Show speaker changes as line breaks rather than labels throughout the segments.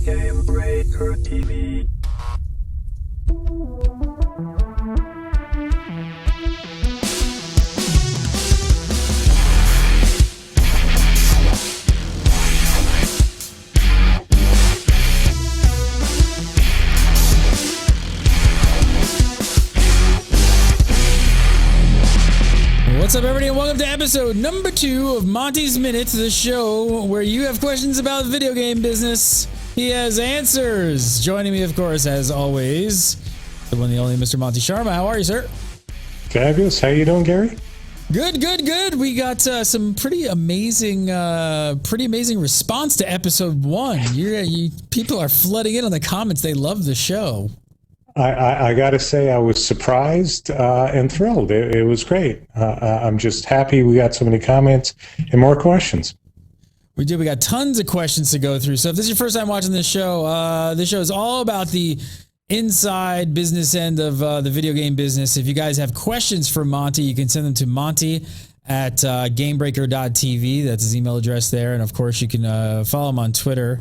Gamebreaker TV.
What's up, everybody, and welcome to episode number 2 of Monty's Minutes, the show where you have questions about the video game business. He has answers. Joining me, of course, as always, the one, the only Mr. Monty Sharma. How are you, sir?
Fabulous. How you doing, Gary?
Good, good, good. We got some pretty amazing response to episode 1. People are flooding in on the comments. They love the show.
I got to say, I was surprised and thrilled. It was great. I'm just happy we got so many comments and more questions.
We do. We got tons of questions to go through. So if this is your first time watching this show is all about the inside business end of the video game business. If you guys have questions for Monty, you can send them to Monty at Gamebreaker.tv. That's his email address there. And of course, you can follow him on Twitter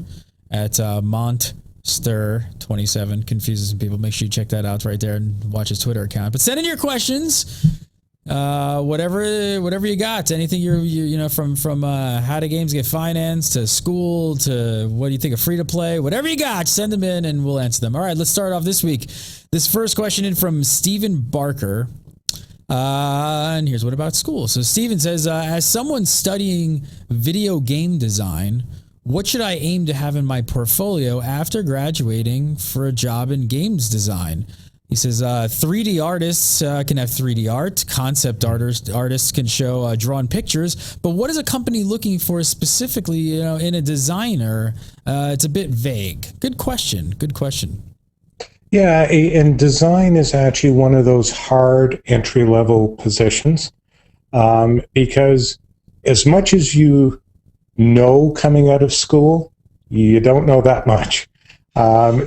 at Monster27. Confuses some people. Make sure you check that out right there and watch his Twitter account. But send in your questions. Whatever you got, anything from how do games get financed to school to what do you think of free to play, whatever you got, send them in and we'll answer them. All right, let's start off this week. This first question in from Stephen Barker. And here's what about school. So Stephen says, as someone studying video game design, what should I aim to have in my portfolio after graduating for a job in games design? He says 3D artists can have 3D art. Concept artists can show drawn pictures. But what is a company looking for specifically, in a designer? It's a bit vague. Good question. Good question.
Yeah, and design is actually one of those hard entry-level positions because as much as you know coming out of school, you don't know that much.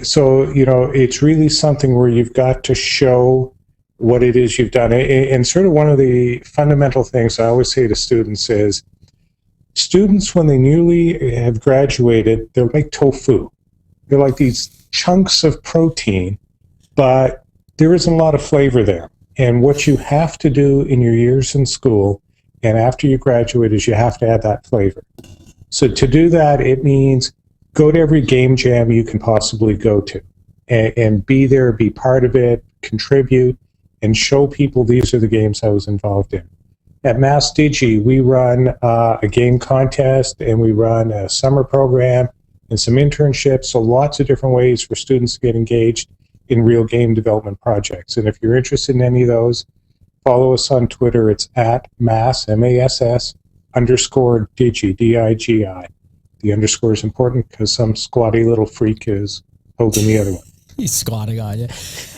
So it's really something where you've got to show what it is you've done. And sort of one of the fundamental things I always say to students is, students, when they newly have graduated, they'll make tofu. They're like these chunks of protein, but there isn't a lot of flavor there. And what you have to do in your years in school and after you graduate is you have to add that flavor. So to do that, it means go to every game jam you can possibly go to and be there, be part of it, contribute, and show people these are the games I was involved in. At Mass Digi, we run a game contest and we run a summer program and some internships, so lots of different ways for students to get engaged in real game development projects. And if you're interested in any of those, follow us on Twitter. It's at Mass, M-A-S-S, _Digi, D-I-G-I. The underscore is important because some squatty little freak is holding the other one.
He's squatting on you.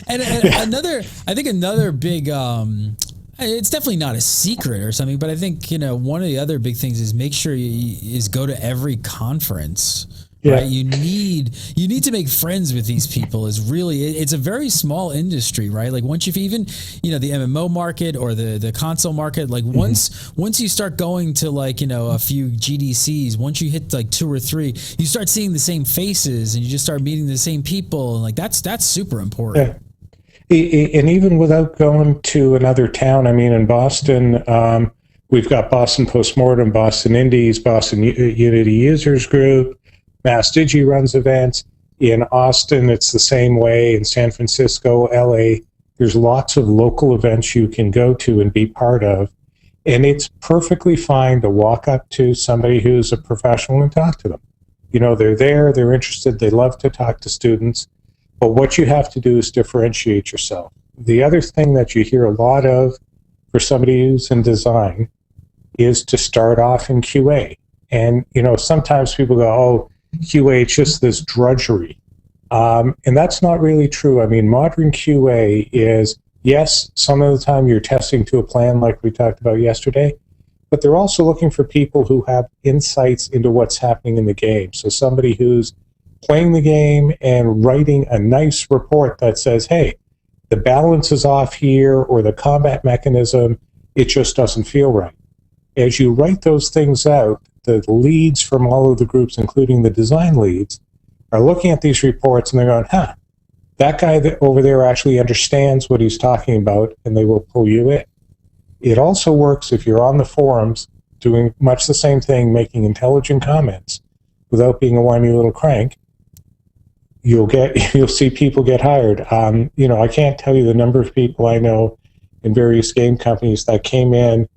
And another big, it's definitely not a secret or something, but I think, one of the other big things is make sure is go to every conference. Yeah. Right? You need to make friends with these people. It's a very small industry, right? Like once you've even, the MMO market or the console market, like once you start going to a few GDCs, once you hit like 2 or 3, you start seeing the same faces and you just start meeting the same people. And like that's super important.
Yeah. And even without going to another town, I mean, in Boston, we've got Boston Postmortem, Boston Indies, Boston Unity Users Group. Mass Digi runs events. In Austin, it's the same way. In San Francisco, LA, there's lots of local events you can go to and be part of. And it's perfectly fine to walk up to somebody who's a professional and talk to them. They're there, they're interested, they love to talk to students. But what you have to do is differentiate yourself. The other thing that you hear a lot of for somebody who's in design is to start off in QA. And, sometimes people go, oh, QA, it's just this drudgery. And that's not really true. I mean, modern QA is, yes, some of the time you're testing to a plan like we talked about yesterday, but they're also looking for people who have insights into what's happening in the game. So somebody who's playing the game and writing a nice report that says, hey, the balance is off here or the combat mechanism, it just doesn't feel right. As you write those things out, the leads from all of the groups, including the design leads, are looking at these reports and they're going, huh, that guy over there actually understands what he's talking about, and they will pull you in. It also works if you're on the forums doing much the same thing, making intelligent comments without being a whiny little crank. You'll see people get hired. I can't tell you the number of people I know in various game companies that came in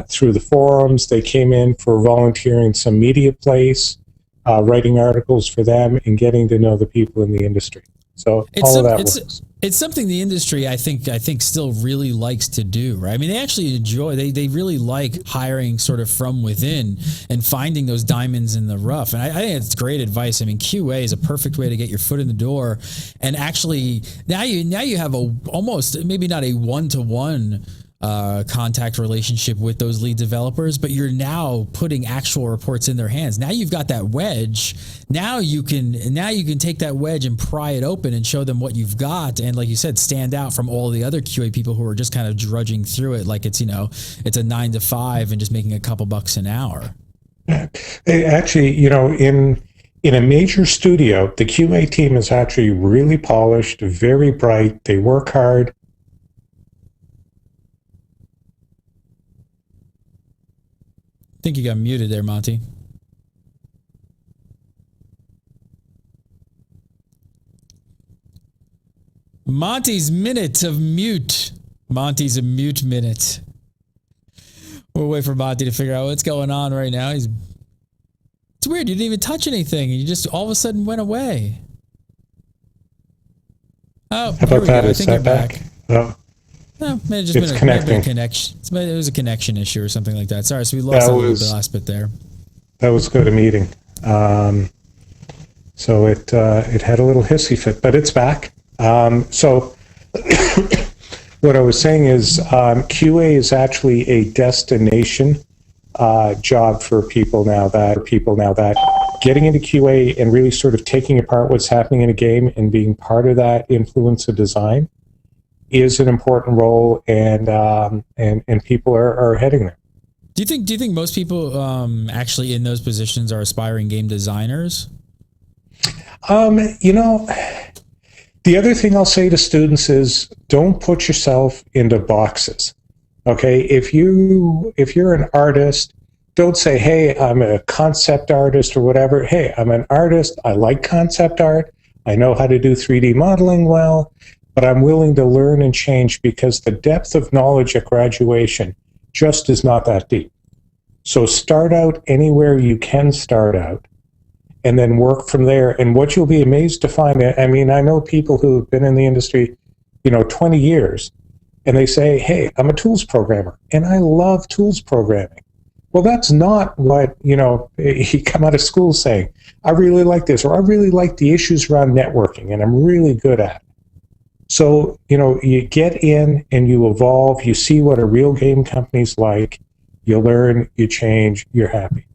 through the forums. They came in for volunteering some media place, writing articles for them, and getting to know the people in the industry. So all of that works.
It's something the industry, I think still really likes to do, right? I mean, they actually enjoy, they really like hiring sort of from within and finding those diamonds in the rough. And I think it's great advice. I mean, QA is a perfect way to get your foot in the door. And actually, now you have almost, maybe not a one-to-one contact relationship with those lead developers, but you're now putting actual reports in their hands. Now you've got that wedge. Now you can take that wedge and pry it open and show them what you've got. And like you said, stand out from all the other QA people who are just kind of drudging through it like it's a 9 to 5 and just making a couple bucks an hour.
Actually, in a major studio, the QA team is actually really polished, very bright. They work hard.
I think you got muted there, Monty. Monty's minute of mute. Monty's a mute minute. We'll wait for Monty to figure out what's going on right now. It's weird. You didn't even touch anything, and you just all of a sudden went away. Oh,
how about that? I think you're back. Oh.
No, maybe just it's
connecting.
Connection. It was a connection issue or something like that. Sorry, so we lost the last bit there.
That was good, a meeting. So it had a little hissy fit, but it's back. So what I was saying is QA is actually a destination job for people now that getting into QA and really sort of taking apart what's happening in a game and being part of that influence of design is an important role, and people are heading there.
Do you think most people actually in those positions are aspiring game designers?
The other thing I'll say to students is don't put yourself into boxes. Okay, if you're an artist, don't say, "Hey, I'm a concept artist" or whatever. Hey, I'm an artist. I like concept art. I know how to do 3D modeling well. But I'm willing to learn and change because the depth of knowledge at graduation just is not that deep. So start out anywhere you can start out and then work from there. And what you'll be amazed to find, I mean, I know people who have been in the industry, 20 years, and they say, "Hey, I'm a tools programmer and I love tools programming." Well, that's not what, you come out of school saying, "I really like this," or "I really like the issues around networking and I'm really good at it." So, you get in and you evolve, you see what a real game company's like, you learn, you change, you're happy.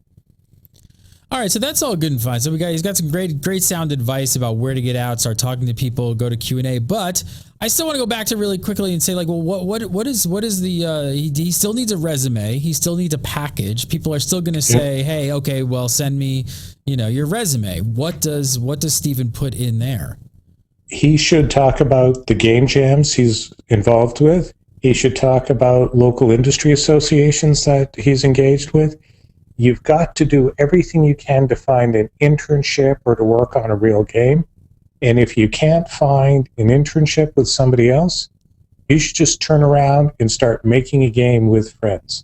All right, so that's all good and fine. So he's got some great sound advice about where to get out, start talking to people, go to Q&A. But I still want to go back to really quickly and say, like, well, what is the he still needs a resume, he still needs a package. People are still going to say, "Hey, okay, well, send me, your resume." What does Stephen put in there?
He should talk about the game jams he's involved with. He should talk about local industry associations that he's engaged with. You've got to do everything you can to find an internship or to work on a real game. And if you can't find an internship with somebody else, you should just turn around and start making a game with friends.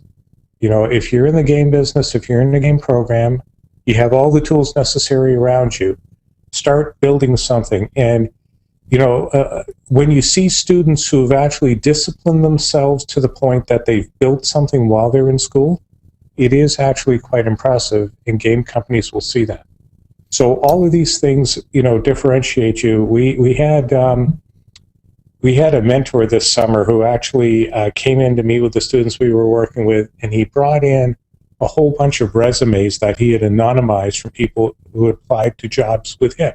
If you're in the game business, if you're in the game program, you have all the tools necessary around you. Start building something. And when you see students who have actually disciplined themselves to the point that they've built something while they're in school, it is actually quite impressive, and game companies will see that. So all of these things, differentiate you. We had a mentor this summer who actually came in to meet with the students we were working with, and he brought in a whole bunch of resumes that he had anonymized from people who applied to jobs with him.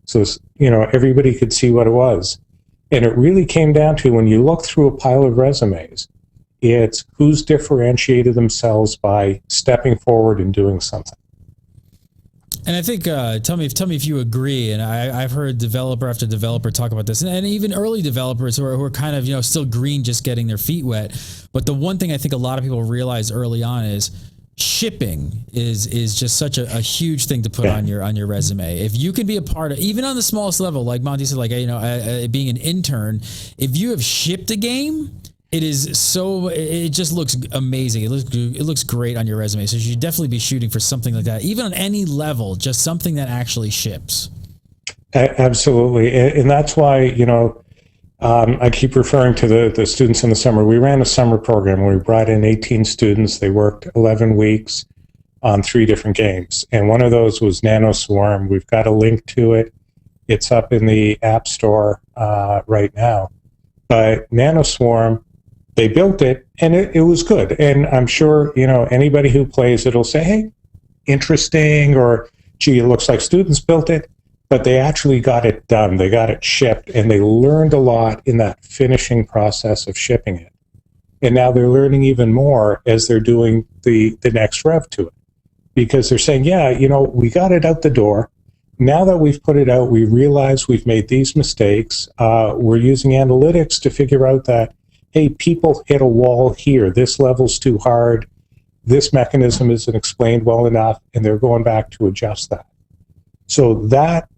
So, everybody could see what it was. And it really came down to, when you look through a pile of resumes, it's who's differentiated themselves by stepping forward and doing something.
And I think, tell me if you agree. And I've heard developer after developer talk about this, and even early developers who are kind of, still green, just getting their feet wet. But the one thing I think a lot of people realize early on is shipping is just such a huge thing to put on your resume. If you can be a part of, even on the smallest level, like Monty said, like, being an intern, if you have shipped a game, it just looks amazing. It looks great on your resume. So you should definitely be shooting for something like that, even on any level, just something that actually ships.
Absolutely. And that's why, I keep referring to the students in the summer. We ran a summer program where we brought in 18 students. They worked 11 weeks on 3 different games. And one of those was Nanoswarm. We've got a link to it. It's up in the App Store right now. But Nanoswarm, they built it, and it was good. And I'm sure, anybody who plays it will say, hey, interesting, or, gee, it looks like students built it. But they actually got it done. They got it shipped, and they learned a lot in that finishing process of shipping it. And now they're learning even more as they're doing the next rev to it. Because they're saying, we got it out the door. Now that we've put it out, we realize we've made these mistakes. We're using analytics to figure out that, hey, people hit a wall here. This level's too hard. This mechanism isn't explained well enough, and they're going back to adjust that. So that,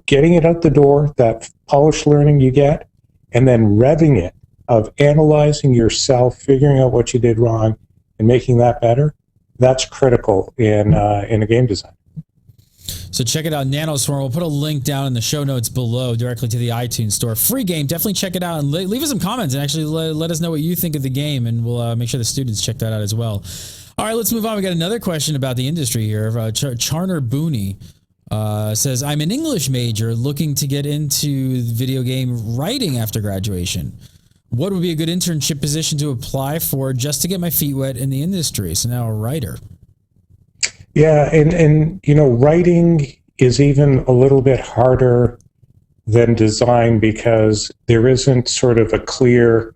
getting it out the door, that polished learning you get, and then revving it, of analyzing yourself, figuring out what you did wrong, and making that better, that's critical in a game design.
So check it out, Nanoswarm. We'll put a link down in the show notes below directly to the iTunes store. Free game. Definitely check it out and leave us some comments and actually let us know what you think of the game, and we'll make sure the students check that out as well. All right, let's move on. We got another question about the industry here. Charner Booney says, I'm an English major looking to get into video game writing after graduation. What would be a good internship position to apply for just to get my feet wet in the industry? So now a writer.
Yeah, and writing is even a little bit harder than design because there isn't sort of a clear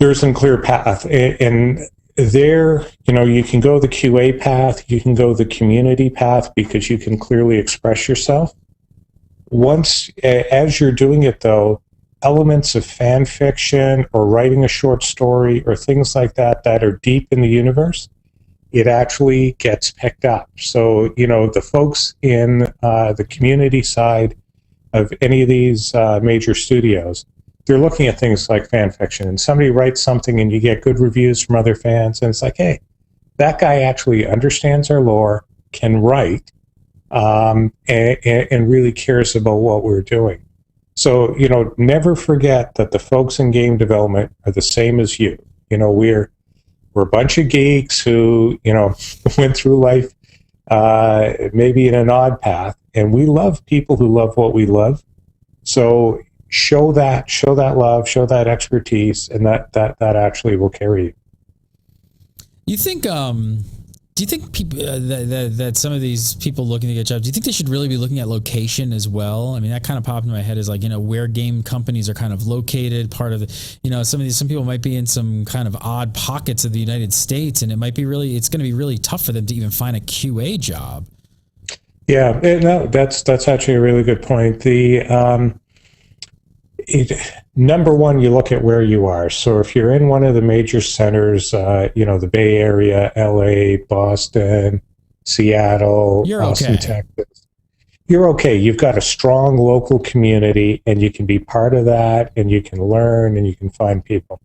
path. And there, you can go the QA path, you can go the community path because you can clearly express yourself. Once, as you're doing it though, elements of fan fiction or writing a short story or things like that are deep in the universe, it actually gets picked up. So, the folks in the community side of any of these major studios, they're looking at things like fan fiction, and somebody writes something and you get good reviews from other fans, and it's like, hey, that guy actually understands our lore, can write, and really cares about what we're doing. So, never forget that the folks in game development are the same as you. We're a bunch of geeks who, went through life maybe in an odd path, and we love people who love what we love. So show that love, show that expertise, and that actually will carry you.
You think? Do you think people that some of these people looking to get jobs, do you think they should really be looking at location as well? I mean, that kind of popped in my head is like, where game companies are kind of located. Part of the, some people might be in some kind of odd pockets of the United States, and it's going to be really tough for them to even find a QA job.
Yeah, no, that's actually a really good point. Number one, you look at where you are. So if you're in one of the major centers, the Bay Area, LA, Boston, Seattle, Austin, Texas, you're okay. You've got a strong local community, and you can be part of that, and you can learn, and you can find people.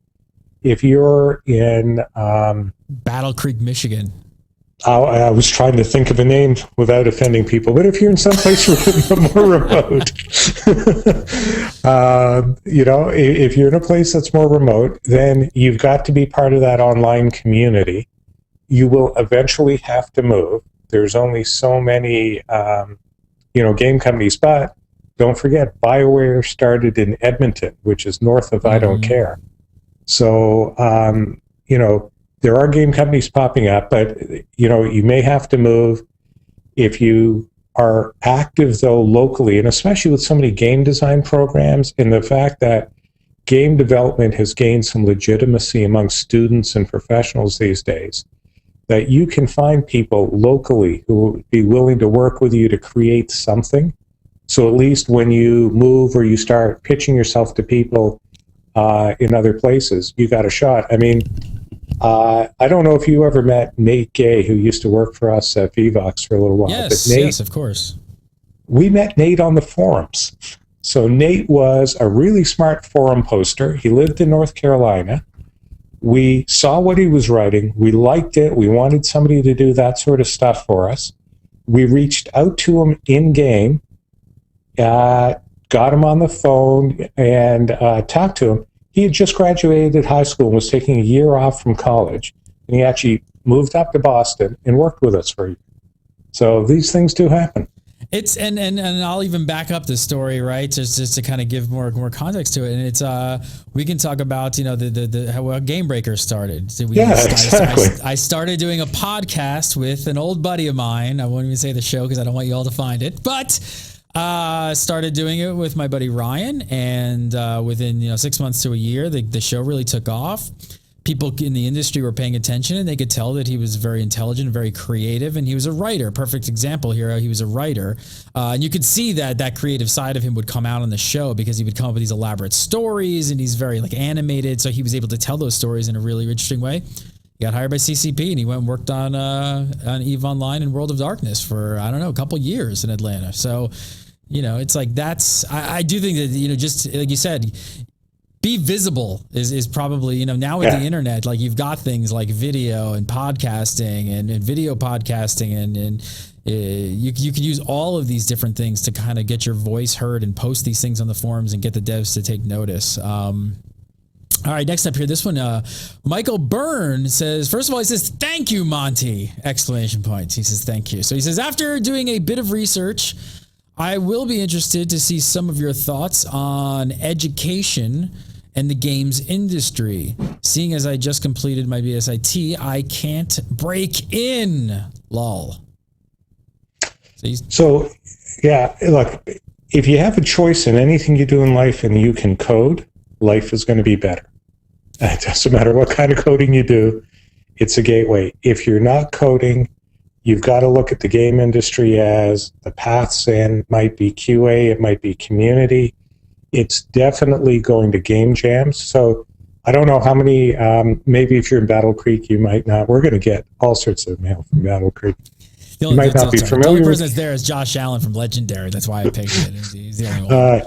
If you're in
Battle Creek, Michigan.
I was trying to think of a name without offending people, but if you're in some place more remote, if you're in a place that's more remote, then you've got to be part of that online community. You will eventually have to move. There's only so many, game companies, but don't forget, BioWare started in Edmonton, which is north of I don't care. So, there are game companies popping up, but, you may have to move. If you are active, though, locally, and especially with so many game design programs, and the fact that game development has gained some legitimacy among students and professionals these days, that you can find people locally who would be willing to work with you to create something. So at least when you move or you start pitching yourself to people in other places, you got a shot. I mean, I don't know if you ever met Nate Gay, who used to work for us at Vivox for a little while.
Yes,
but Nate,
yes, of course.
We met Nate on the forums. So Nate was a really smart forum poster. He lived in North Carolina. We saw what he was writing. We liked it. We wanted somebody to do that sort of stuff for us. We reached out to him in-game, got him on the phone, and talked to him. He had just graduated high school and was taking a year off from college. And he actually moved up to Boston and worked with us for a year. So these things do happen.
It's and I'll even back up the story, right? Just to kind of give more context to it. And it's we can talk about, you know, the how Gamebreaker started. So
exactly.
I started doing a podcast with an old buddy of mine. I won't even say the show because I don't want you all to find it. But started doing it with my buddy Ryan, and within 6 months to a year, the show really took off. People in the industry were paying attention, and they could tell that he was very intelligent, very creative, and he was a writer. Perfect example here. He was a writer. And you could see that creative side of him would come out on the show because he would come up with these elaborate stories, and he's very animated. So he was able to tell those stories in a really interesting way. He got hired by CCP, and he went and worked on EVE Online and World of Darkness for, I don't know, a couple years in Atlanta. So, it's like I do think that, just like you said, be visible is probably, now with the internet, like you've got things like video and podcasting and video podcasting and you can use all of these different things to kind of get your voice heard and post these things on the forums and get the devs to take notice. All right, next up here, this one, Michael Byrne says, first of all, he says, thank you, Monty, exclamation points. He says, thank you. So he says, after doing a bit of research, I will be interested to see some of your thoughts on education and the games industry. Seeing as I just completed my BSIT, I can't break in, lol.
So, yeah, look, if you have a choice in anything you do in life and you can code, life is going to be better. It doesn't matter what kind of coding you do, it's a gateway. If you're not coding, you've got to look at the game industry as the paths in, might be QA, it might be community. It's definitely going to game jams. So I don't know how many, maybe if you're in Battle Creek, you might not. We're going to get all sorts of mail from Battle Creek. You might not be familiar.
The only person that's there is Josh Allen from Legendary. That's why I picked it. He's the only one.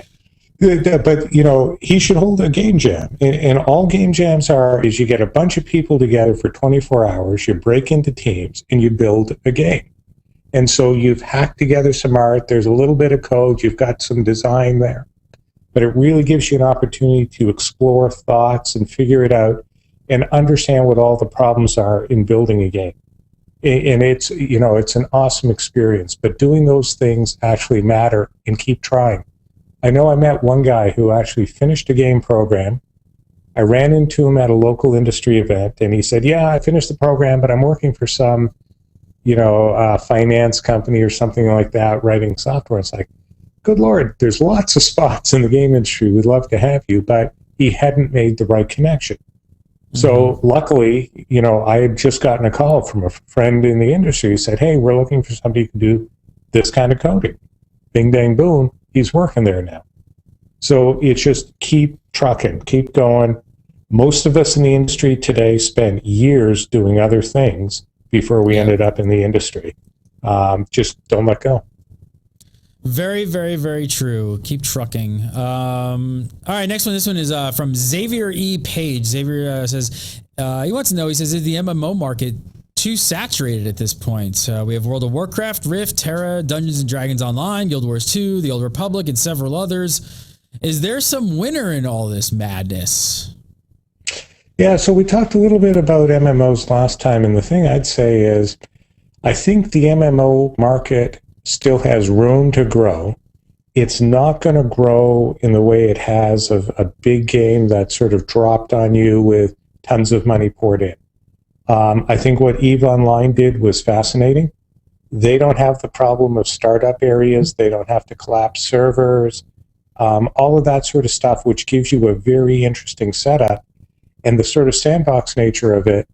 But, he should hold a game jam. And all game jams is you get a bunch of people together for 24 hours, you break into teams, and you build a game. And so you've hacked together some art, there's a little bit of code, you've got some design there. But it really gives you an opportunity to explore thoughts and figure it out and understand what all the problems are in building a game. And it's an awesome experience. But doing those things actually matter, and keep trying. I know I met one guy who actually finished a game program. I ran into him at a local industry event, and he said, yeah, I finished the program, but I'm working for some, finance company or something like that, writing software. It's like, good Lord, there's lots of spots in the game industry. We'd love to have you, but he hadn't made the right connection. Mm-hmm. So luckily, I had just gotten a call from a friend in the industry who said, hey, we're looking for somebody who can do this kind of coding. Bing, bang, boom. He's working there now. So it's just keep trucking, keep going. Most of us in the industry today spend years doing other things before we ended up in the industry. Just don't let go.
Very, very, very true. Keep trucking. All right, next one. This one is from Xavier E. Page. Xavier says, he wants to know, he says, is the MMO market too saturated at this point? We have World of Warcraft, Rift, Terra, Dungeons and Dragons Online, Guild Wars 2, The Old Republic, and several others. Is there some winner in all this madness?
Yeah, so we talked a little bit about MMOs last time, and the thing I'd say is I think the MMO market still has room to grow. It's not going to grow in the way it has of a big game that sort of dropped on you with tons of money poured in. I think what EVE Online did was fascinating. They don't have the problem of startup areas. They don't have to collapse servers, all of that sort of stuff, which gives you a very interesting setup. And the sort of sandbox nature of it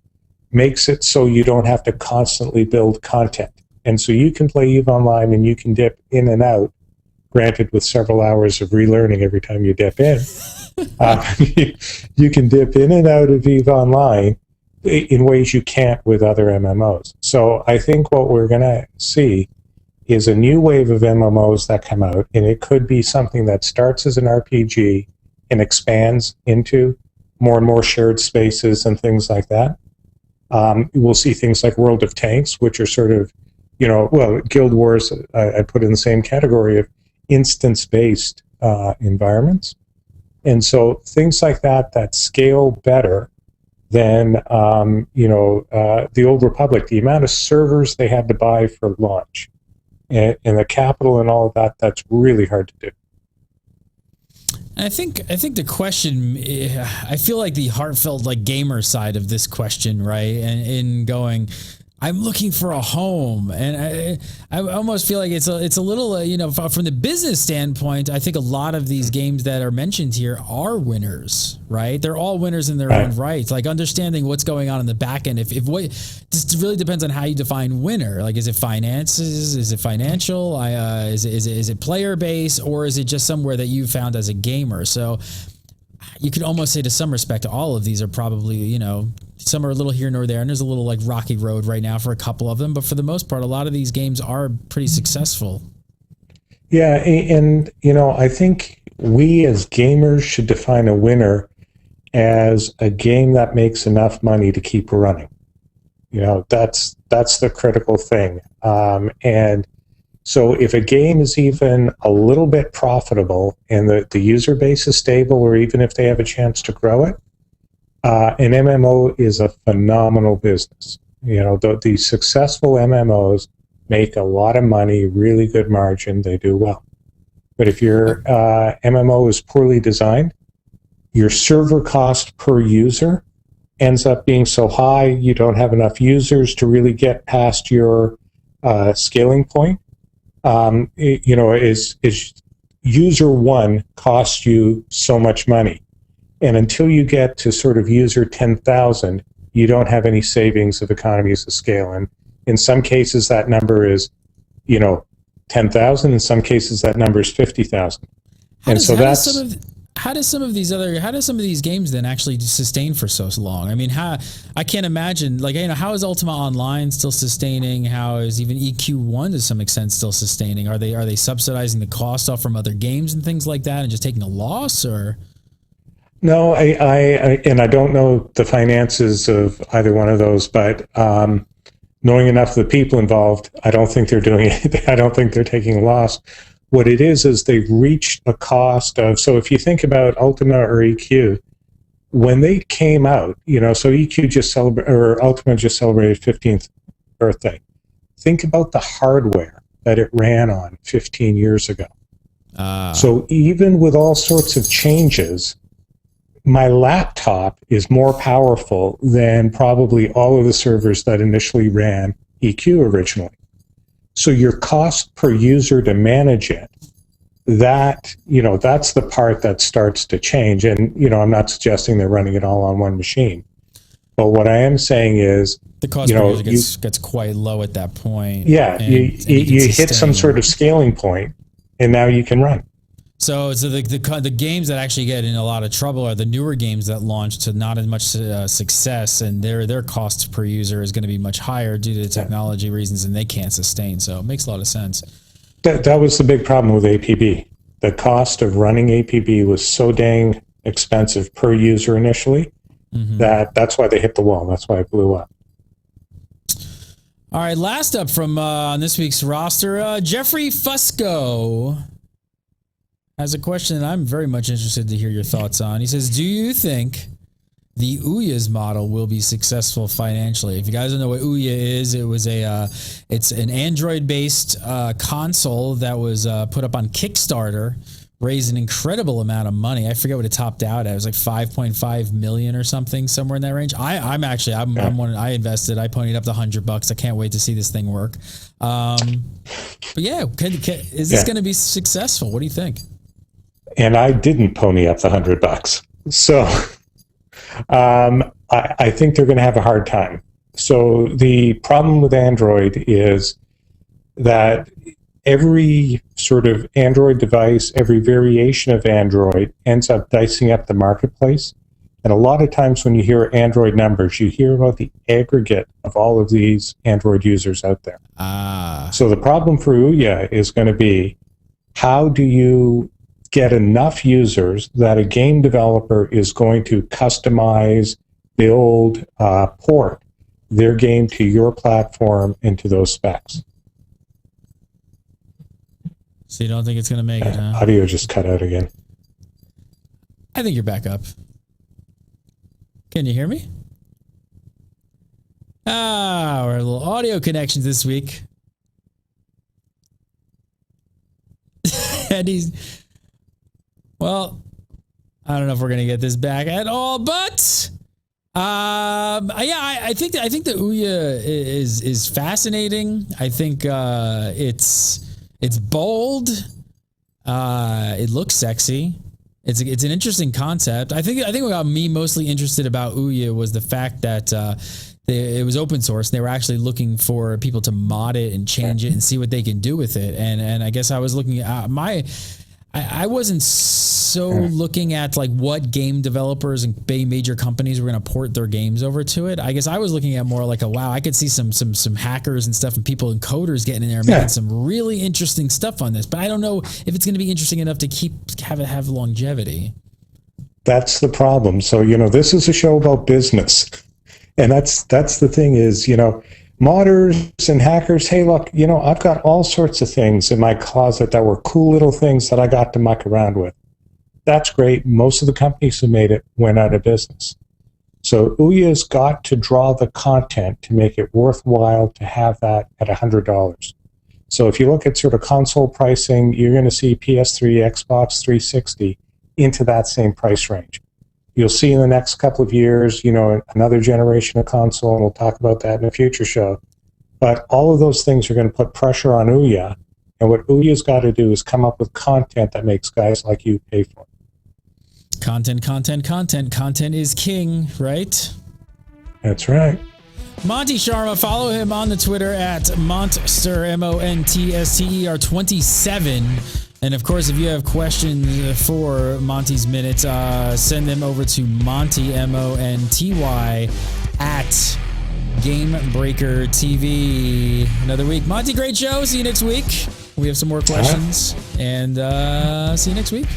makes it so you don't have to constantly build content. And so you can play EVE Online and you can dip in and out, granted with several hours of relearning every time you dip in. You can dip in and out of EVE Online in ways you can't with other MMOs. So I think what we're going to see is a new wave of MMOs that come out, and it could be something that starts as an RPG and expands into more and more shared spaces and things like that. We'll see things like World of Tanks, which are sort of, Guild Wars, I put in the same category of instance-based environments. And so things like that scale better than, the Old Republic, the amount of servers they had to buy for launch and the capital and all of that, that's really hard to do.
And I think the question, I feel like the heartfelt like gamer side of this question, right? And in going, I'm looking for a home, and I almost feel like it's a little from the business standpoint. I think a lot of these games that are mentioned here are winners, right? They're all winners in their own right. Like understanding what's going on in the back end. This really depends on how you define winner. Like, is it finances? Is it financial? Is it player base, or is it just somewhere that you found as a gamer? So you could almost say to some respect, all of these are probably, some are a little here nor there, and there's a little like rocky road right now for a couple of them. But for the most part, a lot of these games are pretty successful.
Yeah, and I think we as gamers should define a winner as a game that makes enough money to keep running. That's the critical thing. And so if a game is even a little bit profitable and the user base is stable, or even if they have a chance to grow it, an MMO is a phenomenal business. The successful MMOs make a lot of money, really good margin, they do well. But if your MMO is poorly designed, your server cost per user ends up being so high, you don't have enough users to really get past your scaling point. Is user one costs you so much money. And until you get to sort of user 10,000, you don't have any savings of economies of scale. And in some cases, that number is, 10,000. In some cases, that number is 50,000. And so
how do some of these games then actually sustain for so long? I mean, I can't imagine, how is Ultima Online still sustaining? How is even EQ1 to some extent still sustaining? Are they subsidizing the cost off from other games and things like that and just taking a loss, or?
No, I don't know the finances of either one of those, but knowing enough of the people involved, I don't think they're doing it. I don't think they're taking a loss. What it is they've reached a cost of, so if you think about Ultima or EQ, when they came out, so EQ Ultima just celebrated 15th birthday. Think about the hardware that it ran on 15 years ago. So even with all sorts of changes, my laptop is more powerful than probably all of the servers that initially ran EQ originally. So your cost per user to manage it, that's the part that starts to change. And, I'm not suggesting they're running it all on one machine. But what I am saying is
the cost per user gets quite low at that point.
Yeah, you hit some sort of scaling point, and now you can run.
So the games that actually get in a lot of trouble are the newer games that launch to not as much success, and their cost per user is going to be much higher due to the technology reasons, and they can't sustain. So it makes a lot of sense.
That was the big problem with APB. The cost of running APB was so dang expensive per user initially that's why they hit the wall. That's why it blew up.
All right, last up from on this week's roster, Jeffrey Fusco has a question that I'm very much interested to hear your thoughts on. He says, do you think the Ouya's model will be successful financially? If you guys don't know what Ouya is, it's an Android-based console that was put up on Kickstarter, raised an incredible amount of money. I forget what it topped out at. It was like 5.5 million or something, somewhere in that range. I'm one. I invested. I ponied up the $100. I can't wait to see this thing work. But yeah, is this going to be successful? What do you think?
And I didn't pony up the $100. So I think they're going to have a hard time. So the problem with Android is that every sort of Android device, every variation of Android ends up dicing up the marketplace. And a lot of times when you hear Android numbers, you hear about the aggregate of all of these Android users out there. So the problem for Ouya is going to be, how do you get enough users that a game developer is going to customize, build, port their game to your platform and to those specs?
So you don't think it's going to make it, huh?
Audio just cut out again.
I think you're back up. Can you hear me? Our little audio connections this week. And well, I don't know if we're gonna get this back at all, but I think the Ouya is fascinating. I think it's bold. It looks sexy. It's an interesting concept. I think what got me mostly interested about Ouya was the fact that it was open source. They were actually looking for people to mod it and change it and see what they can do with it. And I guess I was looking at I wasn't so looking at like what game developers and major companies were going to port their games over to it. I guess I was looking at more like wow, I could see some hackers and stuff and people and coders getting in there and making some really interesting stuff on this. But I don't know if it's going to be interesting enough to have longevity. That's the problem. So, this is a show about business. And that's the thing is, modders and hackers, hey, look, I've got all sorts of things in my closet that were cool little things that I got to muck around with. That's great. Most of the companies who made it went out of business. So Ouya's got to draw the content to make it worthwhile to have that at $100. So if you look at sort of console pricing, you're going to see PS3, Xbox 360 into that same price range. You'll see in the next couple of years, another generation of console, and we'll talk about that in a future show. But all of those things are going to put pressure on Ouya, and what Ouya's got to do is come up with content that makes guys like you pay for it. Content is king, right? That's right. Monty Sharma, follow him on the Twitter at Montster, MONTSTER27. And of course, if you have questions for Monty's Minutes, send them over to Monty, MONTY, at Gamebreaker TV. Another week. Monty, great show. See you next week. We have some more questions. And see you next week.